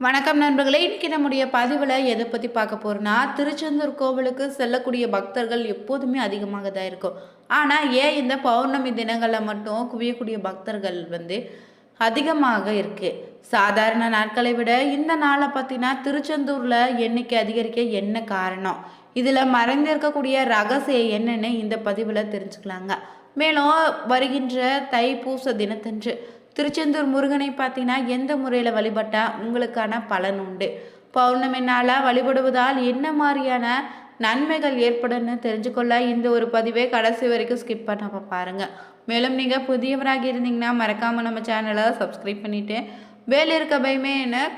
வணக்கம் நண்பர்களே, இன்னைக்கு நம்முடைய பதிவில் எதை பற்றி பார்க்க போகிறோன்னா, திருச்செந்தூர் கோவிலுக்கு செல்லக்கூடிய பக்தர்கள் எப்போதுமே அதிகமாக தான் இருக்கும். ஆனால் ஏன் இந்த பௌர்ணமி தினங்களில் மட்டும் குவியக்கூடிய பக்தர்கள் அதிகமாக இருக்குது? சாதாரண நாட்களை விட இந்த நாளை பார்த்தீங்கன்னா திருச்செந்தூரில் எண்ணிக்கை அதிகரிக்க என்ன காரணம்? இதில் மறைந்திருக்கக்கூடிய ரகசியம் என்னன்னு இந்த பதிவில் தெரிஞ்சுக்கலாங்க. மேலும் வருகின்ற தைப்பூச தினத்தன்று திருச்செந்தூர் முருகனை பார்த்தீங்கன்னா எந்த முறையில் வழிபட்டால் உங்களுக்கான பலன் உண்டு, பௌர்ணமி நாளாக வழிபடுவதால் என்ன மாதிரியான நன்மைகள் ஏற்படும்னு தெரிஞ்சுக்கொள்ள இந்த ஒரு பதிவை கடைசி வரைக்கும் ஸ்கிப் பண்ணாம பாருங்கள். மேலும் நீங்கள் புதியவராக இருந்தீங்கன்னா மறக்காமல் நம்ம சேனலை சப்ஸ்கிரைப் பண்ணிவிட்டு வேலை இருக்க பயமே என்ன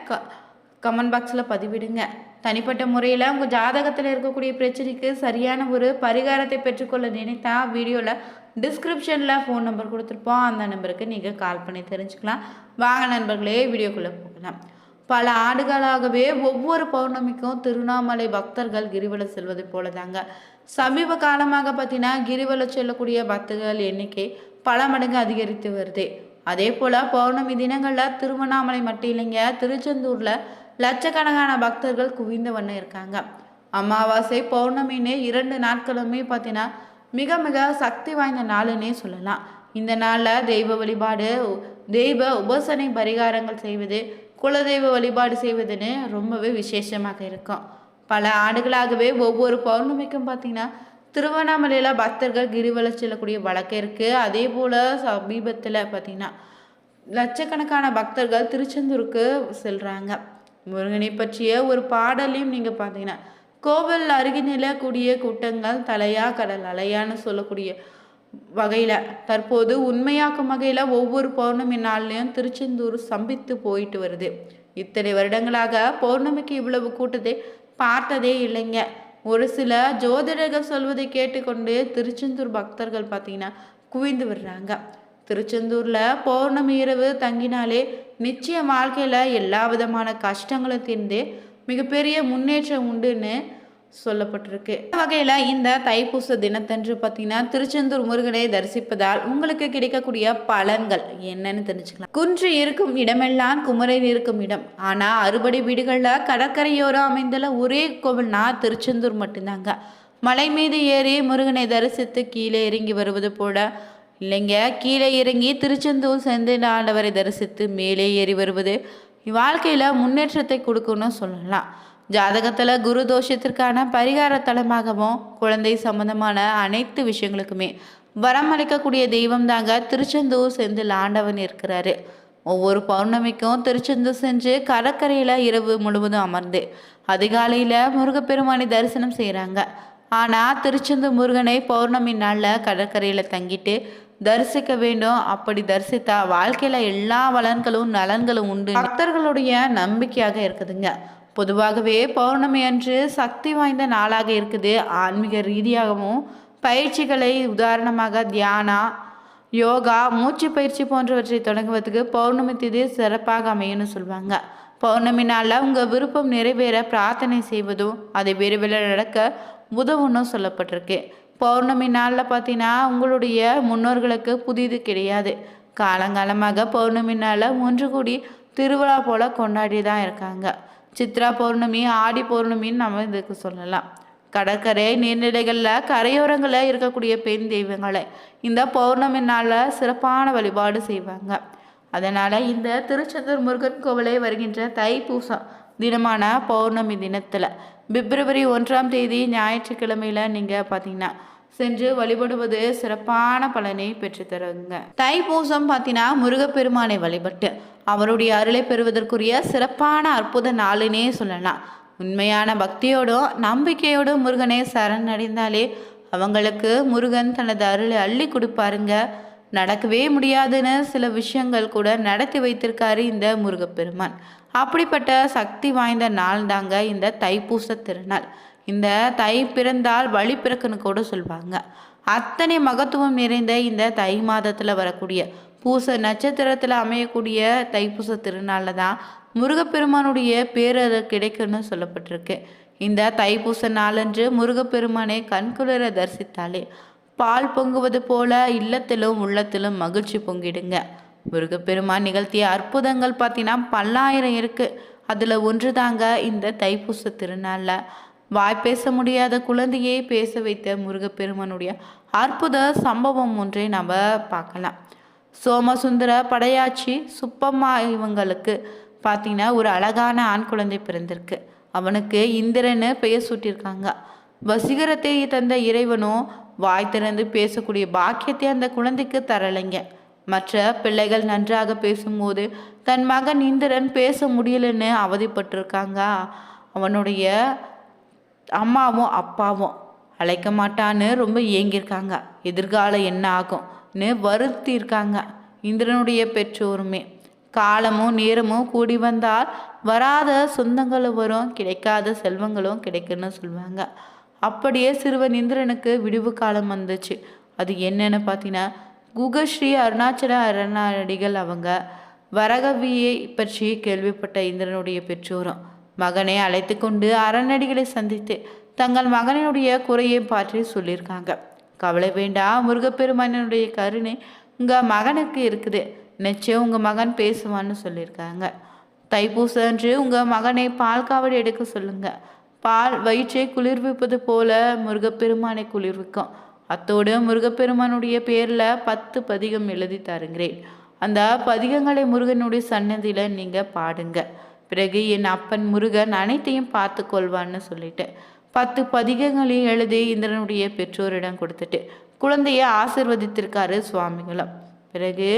கமெண்ட் பாக்ஸில் பதிவிடுங்க. தனிப்பட்ட முறையில் உங்கள் ஜாதகத்தில் இருக்கக்கூடிய பிரச்சனைக்கு சரியான ஒரு பரிகாரத்தை பெற்றுக்கொள்ள நினைத்தா வீடியோவில் டிஸ்கிரிப்ஷனில் ஃபோன் நம்பர் கொடுத்துருப்போம். அந்த நம்பருக்கு நீங்கள் கால் பண்ணி தெரிஞ்சுக்கலாம். வாங்க நண்பர்களே, வீடியோக்குள்ளே போகலாம். பல ஆண்டுகளாகவே ஒவ்வொரு பௌர்ணமிக்கும் திருவண்ணாமலை பக்தர்கள் கிரிவலம் செல்வது போல தாங்க சமீப காலமாக பார்த்தீங்கன்னா கிரிவலம் செல்லக்கூடிய பக்தர்கள் எண்ணிக்கை பல மடங்கு அதிகரித்து வருது. அதே போல் பௌர்ணமி தினங்களில் திருவண்ணாமலை மட்டும் இல்லைங்க, திருச்செந்தூரில் லட்சக்கணக்கான பக்தர்கள் குவிந்த வண்ணம் இருக்காங்க. அமாவாசை பௌர்ணமின்னு 2 நாட்களுமே பார்த்தீங்கன்னா மிக மிக சக்தி வாய்ந்த நாளுன்னே சொல்லலாம். இந்த நாளில் தெய்வ வழிபாடு, தெய்வ உபாசனை பரிகாரங்கள் செய்வது, குலதெய்வ வழிபாடு செய்வதுன்னு ரொம்பவே விசேஷமாக இருக்கும். பல ஆண்டுகளாகவே ஒவ்வொரு பௌர்ணமிக்கும் பார்த்தீங்கன்னா திருவண்ணாமலையில் பக்தர்கள் கிரிவலம் செல்லக்கூடிய வழக்கம் இருக்குது. அதே போல் சமீபத்தில் பார்த்தீங்கன்னா லட்சக்கணக்கான பக்தர்கள் திருச்செந்தூருக்கு செல்கிறாங்க. முருகனை பற்றிய ஒரு பாடலையும் நீங்கள் பார்த்தீங்கன்னா கோவில் அருகினில கூடிய கூட்டங்கள் தலையா கடல் அலையான்னு சொல்லக்கூடிய வகையில் தற்போது உண்மையாக்கும் வகையில் ஒவ்வொரு பௌர்ணமி நாள்லையும் திருச்செந்தூர் சம்பித்து போயிட்டு வருது. இத்தனை வருடங்களாக பௌர்ணமிக்கு இவ்வளவு கூட்டத்தை பார்த்ததே இல்லைங்க. ஒரு சில ஜோதிடர்கள் சொல்வதை கேட்டுக்கொண்டு திருச்செந்தூர் பக்தர்கள் பார்த்தீங்கன்னா குவிந்து விடுறாங்க. திருச்செந்தூரில் பௌர்ணமி இரவு தங்கினாலே நிச்சயம் வாழ்க்கையில் எல்லா விதமான கஷ்டங்களும் தீர்ந்து மிகப்பெரிய முன்னேற்றம் உண்டுன்னு சொல்லப்பட்டிருக்கு. வகையில் இந்த தைப்பூச தினத்தன்று பார்த்தீங்கன்னா திருச்செந்தூர் முருகனை தரிசிப்பதால் உங்களுக்கு கிடைக்கக்கூடிய பலன்கள் என்னன்னு தெரிஞ்சுக்கலாம். குன்று இருக்கும் இடமெல்லாம் குமரன் இருக்கும் இடம். ஆனால் 60 வீடுகளில் கடற்கரையோரம் அமைந்துள்ள ஒரே கோவில்னா திருச்செந்தூர் மட்டும்தாங்க. மலை மீது ஏறி முருகனை தரிசித்து கீழே இறங்கி வருவது போல இல்லைங்க, கீழே இறங்கி திருச்செந்தூர் செந்தில் ஆண்டவரை தரிசித்து மேலே ஏறி வருவது வாழ்க்கையில் முன்னேற்றத்தை கொடுக்குன்னு சொல்லலாம். ஜாதகத்தில் குரு தோஷத்திற்கான பரிகார தலமாகவும் குழந்தை சம்பந்தமான அனைத்து விஷயங்களுக்குமே வரம் அளிக்கக்கூடிய தெய்வம் தாங்க திருச்செந்தூர் செந்தில் ஆண்டவன் இருக்கிறாரு. ஒவ்வொரு பௌர்ணமிக்கும் திருச்செந்தூர் சென்று கடற்கரையில் இரவு முழுவதும் அமர்ந்து அதிகாலையில் முருகப்பெருமானை தரிசனம் செய்கிறாங்க. ஆனால் திருச்செந்தூர் முருகனை பௌர்ணமி நாளில் கடற்கரையில் தங்கிட்டு தரிசிக்க வேண்டும். அப்படி தரிசித்தா வாழ்க்கையில் எல்லா வளன்களும் நலன்களும் உண்டு பக்தர்களுடைய நம்பிக்கையாக இருக்குதுங்க. பொதுவாகவே பௌர்ணமி அன்று சக்தி வாய்ந்த நாளாக இருக்குது. ஆன்மீக ரீதியாகவும் பயிற்சிகளை உதாரணமாக தியானா, யோகா, மூச்சு பயிற்சி போன்றவற்றை தொடங்குவதற்கு பௌர்ணமி திதி சிறப்பாக அமையும்னு சொல்லுவாங்க. பௌர்ணமி நாளில் உங்கள் விருப்பம் நிறைவேற பிரார்த்தனை செய்வதும் அதை விரைவில் நடக்க உதவுன்னு சொல்லப்பட்டிருக்கு. பௌர்ணமி நாளில் பார்த்தீங்கன்னா உங்களுடைய முன்னோர்களுக்கு புதிது கிடையாது. காலங்காலமாக பௌர்ணமி நாளில் ஒன்று கூடி திருவிழா போல் கொண்டாடி தான் இருக்காங்க. சித்ரா பௌர்ணமி, ஆடி பௌர்ணமின்னு நம்ம இதுக்கு சொல்லலாம். கடற்கரை நீர்நிலைகளில் கரையோரங்களில் இருக்கக்கூடிய பெண் தெய்வங்களை இந்த பௌர்ணமி நாளில் சிறப்பான வழிபாடு செய்வாங்க. அதனால் இந்த திருச்செந்தூர் முருகன் கோவிலை வருகின்ற தைப்பூசம் தினமான பௌர்ணமி தினத்தில் பிப்ரவரி 1ஆம் தேதி ஞாயிற்றுக்கிழமையில் நீங்கள் பார்த்தீங்கன்னா சென்று வழிபடுவது சிறப்பான பலனை பெற்றுத்தருங்க. தைப்பூசம் பார்த்தீங்கன்னா முருகப்பெருமானை வழிபட்டு அவருடைய அருளை பெறுவதற்குரிய சிறப்பான அற்புத நாளுன்னே சொல்லலாம். உண்மையான பக்தியோடும் நம்பிக்கையோடும் முருகனை சரணடைந்தாலே அவங்களுக்கு முருகன் தனது அருளை அள்ளி கொடுப்பாருங்க. நடக்கவே முடியாதுன்னு சில விஷயங்கள் கூட நடத்தி வைத்திருக்காரு இந்த முருகப்பெருமான். அப்படிப்பட்ட சக்தி வாய்ந்த நாள் தாங்க இந்த தைப்பூச திருநாள். இந்த தை பிறந்தால் வழி பிறக்குன்னு கூட சொல்லுவாங்க. அத்தனை மகத்துவம் நிறைந்த இந்த தை மாதத்தில் வரக்கூடிய பூச நட்சத்திரத்தில் அமையக்கூடிய தைப்பூச திருநாளில் தான் முருகப்பெருமானுடைய பேரருள் கிடைக்குன்னு சொல்லப்பட்டிருக்கு. இந்த தைப்பூச நாளன்று முருகப்பெருமானை கண்குளிர தரிசித்தாலே பால் பொங்குவது போல இல்லத்திலும் உள்ளத்திலும் மகிழ்ச்சி பொங்கிடுங்க. முருகப்பெருமான் நிகழ்த்திய அற்புதங்கள் பார்த்தீங்கன்னா பல்லாயிரம் இருக்குது. அதில் ஒன்று தாங்க இந்த தைப்பூச திருநாளில் வாய் பேச முடியாத குழந்தையை பேச வைத்த முருகப்பெருமானுடைய அற்புத சம்பவம் ஒன்றை நம்ம பார்க்கலாம். சோமசுந்தர படையாச்சி சுப்பம்மா இவங்களுக்கு பார்த்தீங்கன்னா ஒரு அழகான ஆண் குழந்தை பிறந்திருக்கு. அவனுக்கு இந்திரன்னு பெயர் சூட்டியிருக்காங்க. வசீகரத்தை தந்த இறைவனும் வாய் திறந்து பேசக்கூடிய பாக்கியத்தை அந்த குழந்தைக்கு தரலைங்க. மற்ற பிள்ளைகள் நன்றாக பேசும்போது தன் மகன் இந்திரன் பேச முடியலன்னு அவதிப்பட்டிருக்காங்க. அவனுடைய அம்மாவும் அப்பாவும் அழைக்க மாட்டான்னு ரொம்ப ஏங்கியிருக்காங்க. எதிர்காலம் என்ன ஆகும்னு வருத்தியிருக்காங்க. இந்திரனுடைய பெற்றோருமே காலமும் நேரமும் கூடி வந்தால் வராத சொந்தங்களும் வரும், கிடைக்காத செல்வங்களும் கிடைக்குன்னு சொல்லுவாங்க. அப்படியே சிறுவன் இந்திரனுக்கு விடிவு காலம் வந்துச்சு. அது என்னன்னு பார்த்தீங்கன்னா, குகஸ்ரீ அருணாச்சல அரணாடிகள் அவங்க வரகவியை பற்றி கேள்விப்பட்ட இந்திரனுடைய பெற்றோரும் மகனை அழைத்து கொண்டு அரணடிகளை சந்தித்து தங்கள் மகனினுடைய குறையை பற்றி சொல்லியிருக்காங்க. கவலை வேண்டாம், முருகப்பெருமானுடைய கருணை உங்கள் மகனுக்கு இருக்குது, நிச்சயம் உங்கள் மகன் பேசுவான்னு சொல்லியிருக்காங்க. தைப்பூசம் அன்று உங்கள் மகனை பால் காவடி எடுக்க சொல்லுங்க. பால் வயிற்றை குளிர்விப்பது போல முருகப்பெருமானை குளிர்விக்கும். அத்தோடு முருகப்பெருமானுடைய பேரில் 10 பதிகம் எழுதி தருகிறேன். அந்த பதிகங்களை முருகனுடைய சன்னதியில் நீங்கள் பாடுங்க. பிறகு என் அப்பன் முருகன் அனைத்தையும் பார்த்து கொள்வான்னு சொல்லிட்டு 10 பதிகங்களையும் எழுதி இந்திரனுடைய பெற்றோரிடம் கொடுத்துட்டு குழந்தைய ஆசிர்வதித்திருக்காரு சுவாமிகளும். பிறகு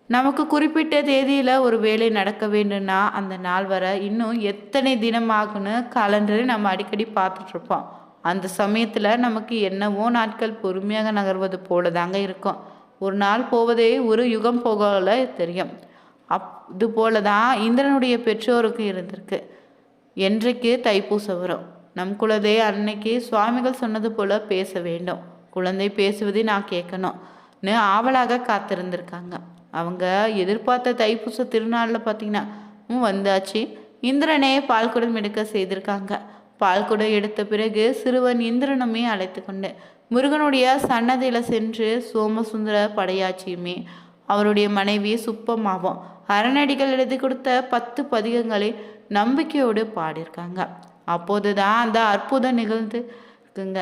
நமக்கு குறிப்பிட்ட தேதியில் ஒரு வேலை நடக்க வேண்டும்னா அந்த நாள் வர இன்னும் எத்தனை தினம் ஆகுன்னு காலண்டரை நம்ம அடிக்கடி பார்த்துட்ருப்போம். அந்த சமயத்தில் நமக்கு என்னவோ நாட்கள் பொறுமையாக நகர்வது போல தாங்க இருக்கும். ஒரு நாள் போவதே ஒரு யுகம் போகல தெரியும். இது போல தான் இந்திரனுடைய பெற்றோருக்கு இருந்திருக்கு. என்றைக்கு தைப்பூசம் வரும், நம் குழந்தை அன்னைக்கு சுவாமிகள் சொன்னது போல பேச வேண்டும், குழந்தை பேசுவதை நான் கேட்கணும்னு ஆவலாக காத்திருந்திருக்காங்க. அவங்க எதிர்பார்த்த தைப்பூச திருநாளில் பார்த்தீங்கன்னா வந்தாச்சு. இந்திரனே பால்குடம் எடுக்க செய்திருக்காங்க. பால்குடம் எடுத்த பிறகு சிறுவன் இந்திரனுமே அழைத்து கொண்டு முருகனுடைய சன்னதியில் சென்று சோமசுந்தர படையாச்சியுமே அவருடைய மனைவி சுப்பம்மாவும் அரணடிகள் எழுதி கொடுத்த 10 பதிகங்களை நம்பிக்கையோடு பாடியிருக்காங்க. அப்போது தான் அந்த அற்புதம் நிகழ்ந்து இருக்குங்க.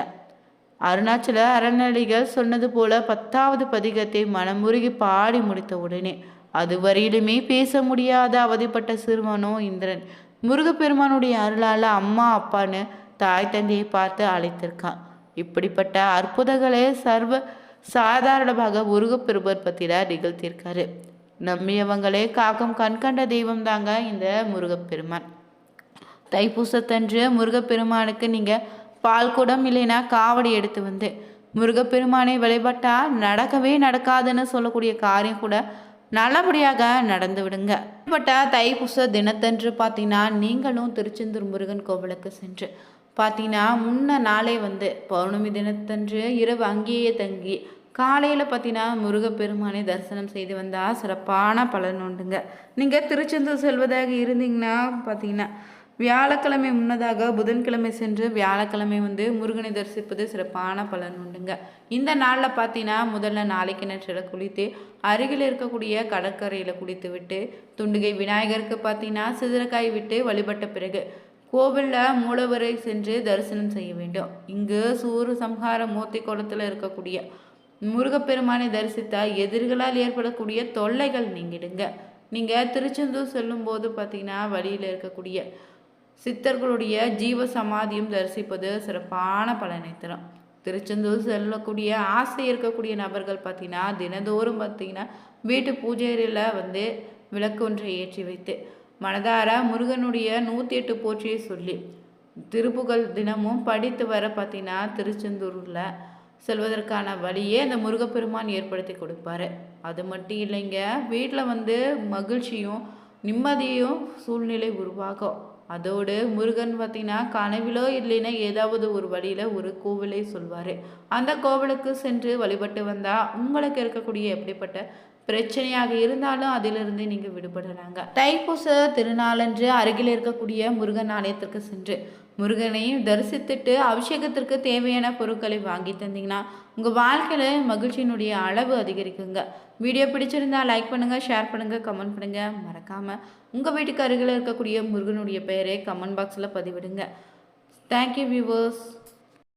அருணாச்சல அரணடிகள் சொன்னது போல 10வது பதிகத்தை மனமுருகி பாடி முடித்த உடனே அதுவரையிலுமே பேச முடியாத அவதிப்பட்ட சிறுவனோ இந்திரன் முருகப்பெருமானுடைய அருளால் அம்மா அப்பான்னு தாய் தந்தையை பார்த்து அழைத்திருக்கான். இப்படிப்பட்ட அற்புதங்களே சர்வ சாதாரணமாக முருகப்பெருமான் பற்றில நிகழ்த்தியிருக்காரு. நம்பியவங்களே காக்கும் கண்கண்ட தெய்வம் தாங்க இந்த முருகப்பெருமான். தைப்பூசத்தன்று முருகப்பெருமானுக்கு நீங்கள் பால் குடம் இல்லைன்னா காவடி எடுத்து வந்து முருகப்பெருமானை வழிபட்டால் நடக்கவே நடக்காதுன்னு சொல்லக்கூடிய காரியம் கூட நல்லபடியாக நடந்து விடுங்க. வழிபட்ட தைப்பூச தினத்தன்று பார்த்தீங்கன்னா நீங்களும் திருச்செந்தூர் முருகன் கோவிலுக்கு சென்று பார்த்தீங்கன்னா முன்ன நாளே பௌர்ணமி தினத்தன்று இரவு அங்கேயே தங்கி காலையில் பார்த்தீங்கன்னா முருகப்பெருமானை தரிசனம் செய்து வந்தால் சிறப்பான பலன் உண்டுங்க. நீங்கள் திருச்செந்தூர் செல்வதாக இருந்தீங்கன்னா பார்த்தீங்கன்னா வியாழக்கிழமை முன்னதாக புதன்கிழமை சென்று வியாழக்கிழமை முருகனை தரிசிப்பது சிறப்பான பலன் உண்டுங்க. இந்த நாளில் பார்த்தீங்கன்னா முதல்ல நாளைக்கு நேற்றில் குளித்து அருகில் இருக்கக்கூடிய கடற்கரையில் குளித்து விட்டு துண்டுகை விநாயகருக்கு பார்த்தீங்கன்னா சிதறக்காய் விட்டு வழிபட்ட பிறகு கோவிலில் மூலவரை சென்று தரிசனம் செய்ய வேண்டும். இங்கு சூரிய சம்ஹார மூர்த்தி கோலத்தில் இருக்கக்கூடிய முருகப்பெருமானை தரிசித்தால் எதிர்களால் ஏற்படக்கூடிய தொல்லைகள் நீங்கிடுங்க. நீங்கள் திருச்செந்தூர் செல்லும்போது பார்த்தீங்கன்னா வழியில் இருக்கக்கூடிய சித்தர்களுடைய ஜீவ சமாதியும் தரிசிப்பது சிறப்பான பலனை தரும். திருச்செந்தூர் செல்லக்கூடிய ஆசை இருக்கக்கூடிய நபர்கள் பார்த்தீங்கன்னா தினந்தோறும் பார்த்தீங்கன்னா வீட்டு பூஜையில் விளக்கு ஒன்றை ஏற்றி வைத்து மனதார முருகனுடைய 108 போற்றியை சொல்லி திருப்புகழ் தினமும் படித்து வர பார்த்தீங்கன்னா திருச்செந்தூரில் செல்வதற்கான வழியே அந்த முருகப்பெருமான் ஏற்படுத்தி கொடுப்பாரு. அது மட்டும் இல்லைங்க, வீட்டில் மகிழ்ச்சியும் நிம்மதியும் சூழ்நிலை உருவாகும். அதோடு முருகன் பார்த்தீங்கன்னா கனவிலோ இல்லைன்னா ஏதாவது ஒரு வழியில் ஒரு கோவிலை சொல்வார். அந்த கோவிலுக்கு சென்று வழிபட்டு வந்தால் உங்களுக்கு இருக்கக்கூடிய எப்படிப்பட்ட பிரச்சனையாக இருந்தாலும் அதிலிருந்து நீங்கள் விடுபடுறாங்க. தைப்பூச திருநாளன்று அருகில் இருக்கக்கூடிய முருகன் ஆலயத்திற்கு சென்று முருகனையும் தரிசித்துட்டு அபிஷேகத்திற்கு தேவையான பொருட்களை வாங்கி தந்தீங்கன்னா உங்கள் வாழ்க்கையில் மகிழ்ச்சியினுடைய அளவு அதிகரிக்குங்க. வீடியோ பிடிச்சிருந்தா லைக் பண்ணுங்கள், ஷேர் பண்ணுங்கள், கமெண்ட் பண்ணுங்கள். மறக்காமல் உங்கள் வீட்டுக்கு அருகில் இருக்கக்கூடிய முருகனுடைய பெயரை கமெண்ட் பாக்ஸில் பதிவிடுங்க. Thank you viewers.